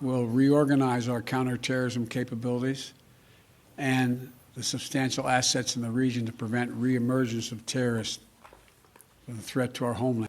We'll reorganize our counterterrorism capabilities and the substantial assets in the region to prevent reemergence of terrorists and the threat to our homeland.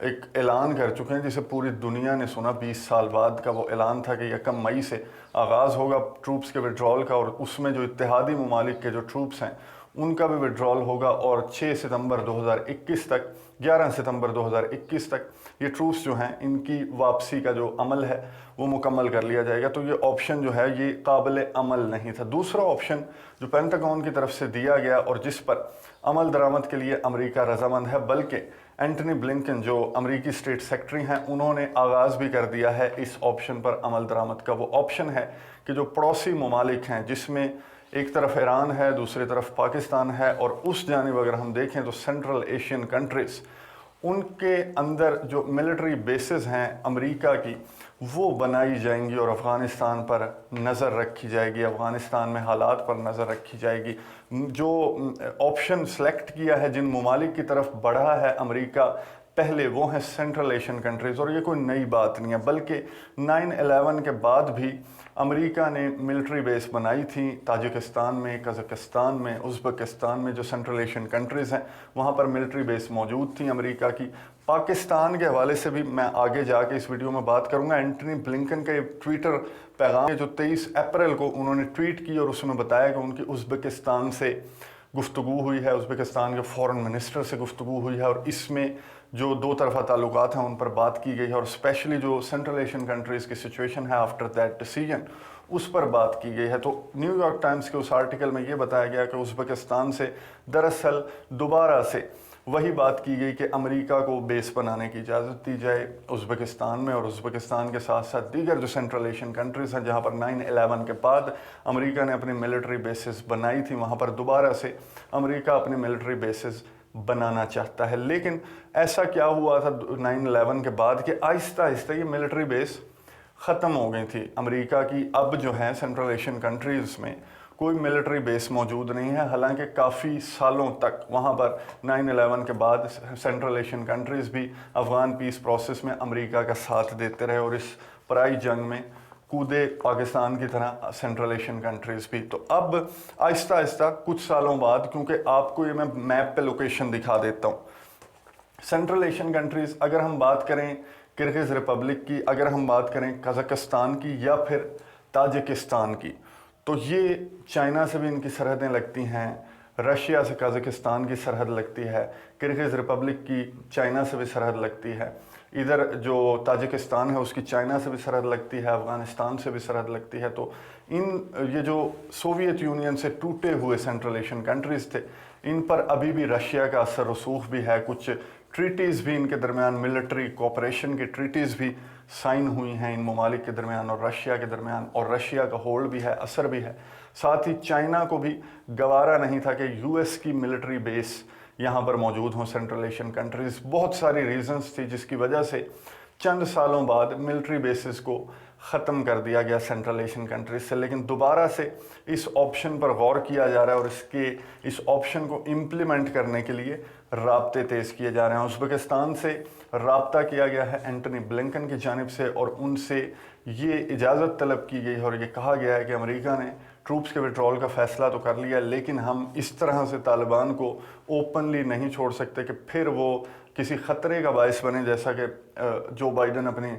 ایک اعلان کر چکے ہیں جسے پوری دنیا نے سنا. 20 سال بعد کا وہ اعلان تھا کہ 1 مئی سے آغاز ہوگا ٹروپس کے وڈرال کا, اور اس میں جو اتحادی ممالک کے جو ٹروپس ہیں ان کا بھی وڈرال ہوگا, اور 6 ستمبر 2021 تک 11 ستمبر 2021 تک یہ ٹروپس جو ہیں ان کی واپسی کا جو عمل ہے وہ مکمل کر لیا جائے گا. تو یہ آپشن جو ہے یہ قابل عمل نہیں تھا. دوسرا آپشن جو پینٹاگون کی طرف سے دیا گیا اور جس پر عمل درآمد کے لیے امریکہ رضامند ہے, بلکہ اینٹنی بلنکن جو امریکی اسٹیٹ سیکرٹری ہیں انہوں نے آغاز بھی کر دیا ہے اس آپشن پر عمل درآمد کا. وہ آپشن ہے کہ جو پڑوسی ممالک ہیں جس میں ایک طرف ایران ہے, دوسری طرف پاکستان ہے, اور اس جانب اگر ہم دیکھیں تو سینٹرل ایشین کنٹریز, ان کے اندر جو ملٹری بیسز ہیں امریکہ کی وہ بنائی جائیں گی اور افغانستان پر نظر رکھی جائے گی, افغانستان میں حالات پر نظر رکھی جائے گی. جو آپشن سلیکٹ کیا ہے, جن ممالک کی طرف بڑھا ہے امریکہ پہلے, وہ ہیں سینٹرل ایشین کنٹریز. اور یہ کوئی نئی بات نہیں ہے, بلکہ 9/11 کے بعد بھی امریکہ نے ملٹری بیس بنائی تھی تاجکستان میں, قزاقستان میں, ازبکستان میں. جو سینٹرل ایشین کنٹریز ہیں وہاں پر ملٹری بیس موجود تھیں امریکہ کی. پاکستان کے حوالے سے بھی میں آگے جا کے اس ویڈیو میں بات کروں گا. اینٹنی بلنکن کا یہ ٹویٹر پیغام جو 23 اپریل کو انہوں نے ٹویٹ کی اور اس میں بتایا کہ ان کی ازبکستان سے گفتگو ہوئی ہے, ازبکستان کے فورن منسٹر سے گفتگو ہوئی ہے, اور اس میں جو دو طرفہ تعلقات ہیں ان پر بات کی گئی ہے, اور اسپیشلی جو سینٹرل ایشین کنٹریز کی سچویشن ہے آفٹر دیٹ ڈیسیجن اس پر بات کی گئی ہے. تو نیو یارک ٹائمز کے اس آرٹیکل میں یہ بتایا گیا کہ ازبکستان سے دراصل دوبارہ سے وہی بات کی گئی کہ امریکہ کو بیس بنانے کی اجازت دی جائے ازبکستان میں, اور ازبکستان کے ساتھ ساتھ دیگر جو سینٹرل ایشین کنٹریز ہیں جہاں پر 9/11 کے بعد امریکا نے اپنی ملٹری بیسز بنائی تھی, وہاں پر دوبارہ سے امریکہ اپنی ملٹری بیسز بنانا چاہتا ہے. لیکن ایسا کیا ہوا تھا 9/11 کے بعد کہ آہستہ آہستہ یہ ملٹری بیس ختم ہو گئی تھی امریکہ کی. اب جو ہے سینٹرل ایشین کنٹریز میں کوئی ملٹری بیس موجود نہیں ہے, حالانکہ کافی سالوں تک وہاں پر 9/11 کے بعد سینٹرل ایشین کنٹریز بھی افغان پیس پروسیس میں امریکہ کا ساتھ دیتے رہے, اور اس پرائی جنگ میں کودے پاکستان کی طرح سینٹرل ایشین کنٹریز بھی. تو اب آہستہ آہستہ کچھ سالوں بعد, کیونکہ آپ کو یہ میں میپ پہ لوکیشن دکھا دیتا ہوں, سینٹرل ایشین کنٹریز اگر ہم بات کریں کرغز ریپبلک کی, اگر ہم بات کریں قزاقستان کی یا پھر تاجکستان کی, تو یہ چائنا سے بھی ان کی سرحدیں لگتی ہیں, رشیا سے قزاقستان کی سرحد لگتی ہے, کرغز ریپبلک کی چائنا سے بھی سرحد لگتی ہے, ادھر جو تاجکستان ہے اس کی چائنا سے بھی سرحد لگتی ہے, افغانستان سے بھی سرحد لگتی ہے. تو یہ جو سوویت یونین سے ٹوٹے ہوئے سینٹرل ایشین کنٹریز تھے ان پر ابھی بھی رشیا کا اثر رسوخ بھی ہے, کچھ ٹریٹیز بھی ان کے درمیان, ملٹری کوپریشن کی ٹریٹیز بھی سائن ہوئی ہیں ان ممالک کے درمیان اور رشیا کے درمیان, اور رشیا کا ہولڈ بھی ہے, اثر بھی ہے. ساتھ ہی چائنا کو بھی گوارا نہیں تھا کہ یو ایس کی ملٹری بیس یہاں پر موجود ہوں سینٹرل ایشین کنٹریز. بہت ساری ریزنز تھی جس کی وجہ سے چند سالوں بعد ملٹری بیسز کو ختم کر دیا گیا سینٹرل ایشین کنٹریز سے. لیکن دوبارہ سے اس آپشن پر غور کیا جا رہا ہے, اور اس آپشن کو امپلیمنٹ کرنے کے لیے رابطے تیز کیے جا رہے ہیں. ازبکستان سے رابطہ کیا گیا ہے اینٹنی بلنکن کی جانب سے, اور ان سے یہ اجازت طلب کی گئی ہے اور یہ کہا گیا ہے کہ امریکہ نے ٹروپس کے وڈرال کا فیصلہ تو کر لیا, لیکن ہم اس طرح سے طالبان کو اوپنلی نہیں چھوڑ سکتے کہ پھر وہ کسی خطرے کا باعث بنے, جیسا کہ جو بائیڈن اپنے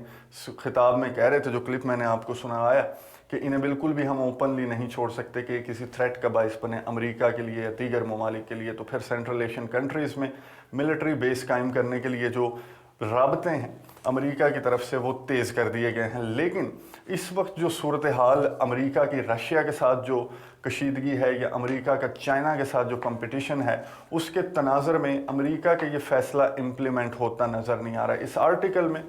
خطاب میں کہہ رہے تھے, جو کلپ میں نے آپ کو سنایا, کہ انہیں بالکل بھی ہم اوپنلی نہیں چھوڑ سکتے کہ کسی تھریٹ کا باعث بنے امریکہ کے لیے یا دیگر ممالک کے لیے. تو پھر سینٹرل ایشین کنٹریز میں ملٹری بیس قائم کرنے کے لیے جو رابطے ہیں امریکہ کی طرف سے وہ تیز کر دیے گئے ہیں. لیکن اس وقت جو صورتحال امریکہ کی رشیا کے ساتھ جو کشیدگی ہے یا امریکہ کا چائنا کے ساتھ جو کمپٹیشن ہے, اس کے تناظر میں امریکہ کا یہ فیصلہ امپلیمنٹ ہوتا نظر نہیں آ رہا ہے. اس آرٹیکل میں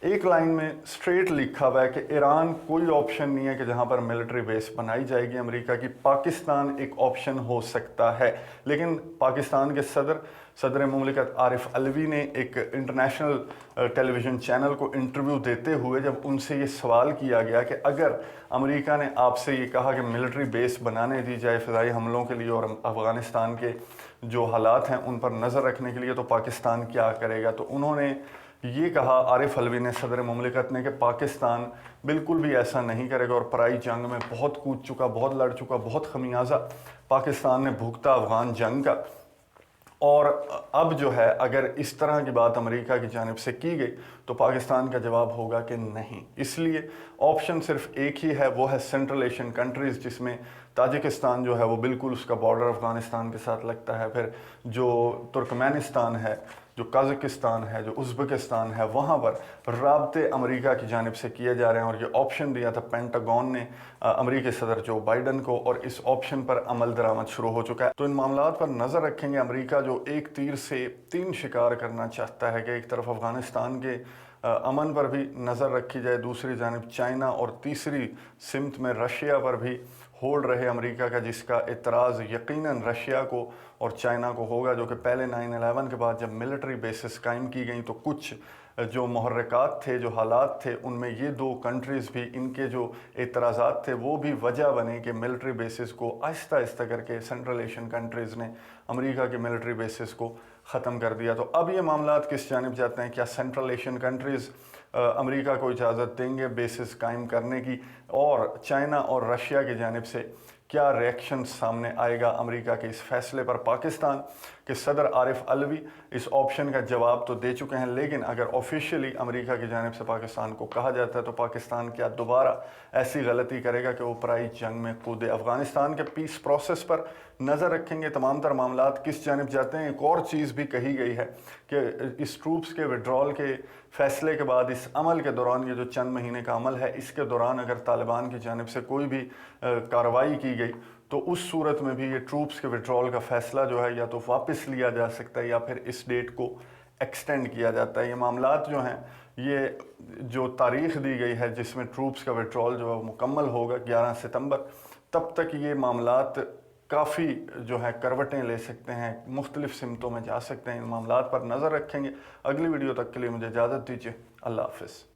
ایک لائن میں سٹریٹ لکھا ہوا ہے کہ ایران کوئی آپشن نہیں ہے کہ جہاں پر ملٹری بیس بنائی جائے گی امریکہ کی, پاکستان ایک آپشن ہو سکتا ہے. لیکن پاکستان کے صدر مملکت عارف علوی نے ایک انٹرنیشنل ٹیلی ویژن چینل کو انٹرویو دیتے ہوئے جب ان سے یہ سوال کیا گیا کہ اگر امریکہ نے آپ سے یہ کہا کہ ملٹری بیس بنانے دی جائے فضائی حملوں کے لیے اور افغانستان کے جو حالات ہیں ان پر نظر رکھنے کے لیے, تو پاکستان کیا کرے گا, تو انہوں نے یہ کہا, عارف علوی نے, صدر مملکت نے, کہ پاکستان بالکل بھی ایسا نہیں کرے گا, اور پرائی جنگ میں بہت کود چکا, بہت لڑ چکا, بہت خمیازہ پاکستان نے بھگتا افغان جنگ کا, اور اب جو ہے اگر اس طرح کی بات امریکہ کی جانب سے کی گئی تو پاکستان کا جواب ہوگا کہ نہیں. اس لیے آپشن صرف ایک ہی ہے، وہ ہے سینٹرل ایشین کنٹریز، جس میں تاجکستان جو ہے وہ بالکل اس کا بارڈر افغانستان کے ساتھ لگتا ہے. پھر جو ترکمانستان ہے، جو قازقستان ہے، جو ازبکستان ہے، وہاں پر رابطے امریکہ کی جانب سے کیے جا رہے ہیں. اور یہ آپشن دیا تھا پینٹاگون نے امریکی صدر جو بائیڈن کو، اور اس آپشن پر عمل درآمد شروع ہو چکا ہے. تو ان معاملات پر نظر رکھیں گے. امریکہ جو ایک تیر سے تین شکار کرنا چاہتا ہے کہ ایک طرف افغانستان کے امن پر بھی نظر رکھی جائے، دوسری جانب چائنا، اور تیسری سمت میں رشیا پر بھی ہولڈ رہے امریکہ کا، جس کا اعتراض یقیناً رشیا کو اور چائنا کو ہوگا، جو کہ پہلے 9/11 کے بعد جب ملٹری بیسز قائم کی گئیں تو کچھ جو محرکات تھے، جو حالات تھے، ان میں یہ دو کنٹریز بھی، ان کے جو اعتراضات تھے وہ بھی وجہ بنے کہ ملٹری بیسز کو آہستہ آہستہ کر کے سینٹرل ایشین کنٹریز نے امریکہ کے ملٹری بیسز کو ختم کر دیا. تو اب یہ معاملات کس جانب جاتے ہیں؟ کیا سینٹرل ایشین کنٹریز امریکہ کو اجازت دیں گے بیسز قائم کرنے کی؟ اور چائنا اور رشیا کی جانب سے کیا ریئیکشن سامنے آئے گا امریکہ کے اس فیصلے پر؟ پاکستان کے صدر عارف علوی اس آپشن کا جواب تو دے چکے ہیں، لیکن اگر آفیشیلی امریکہ کی جانب سے پاکستان کو کہا جاتا ہے تو پاکستان کیا دوبارہ ایسی غلطی کرے گا کہ وہ پرائی جنگ میں کودے؟ افغانستان کے پیس پروسیس پر نظر رکھیں گے. تمام تر معاملات کس جانب جاتے ہیں؟ ایک اور چیز بھی کہی گئی ہے کہ اس ٹروپس کے وڈرال کے فیصلے کے بعد اس عمل کے دوران، یہ جو چند مہینے کا عمل ہے، اس کے دوران اگر طالبان کی جانب سے کوئی بھی کارروائی کی گئی تو اس صورت میں بھی یہ ٹروپس کے وڈرال کا فیصلہ جو ہے یا تو واپس لیا جا سکتا ہے یا پھر اس ڈیٹ کو ایکسٹینڈ کیا جاتا ہے. یہ معاملات جو ہیں، یہ جو تاریخ دی گئی ہے جس میں ٹروپس کا وڈرال جو ہے مکمل ہوگا 11 ستمبر، تب تک یہ معاملات کافی جو ہے کروٹیں لے سکتے ہیں، مختلف سمتوں میں جا سکتے ہیں. ان معاملات پر نظر رکھیں گے. اگلی ویڈیو تک کے لیے مجھے اجازت دیجیے. اللہ حافظ.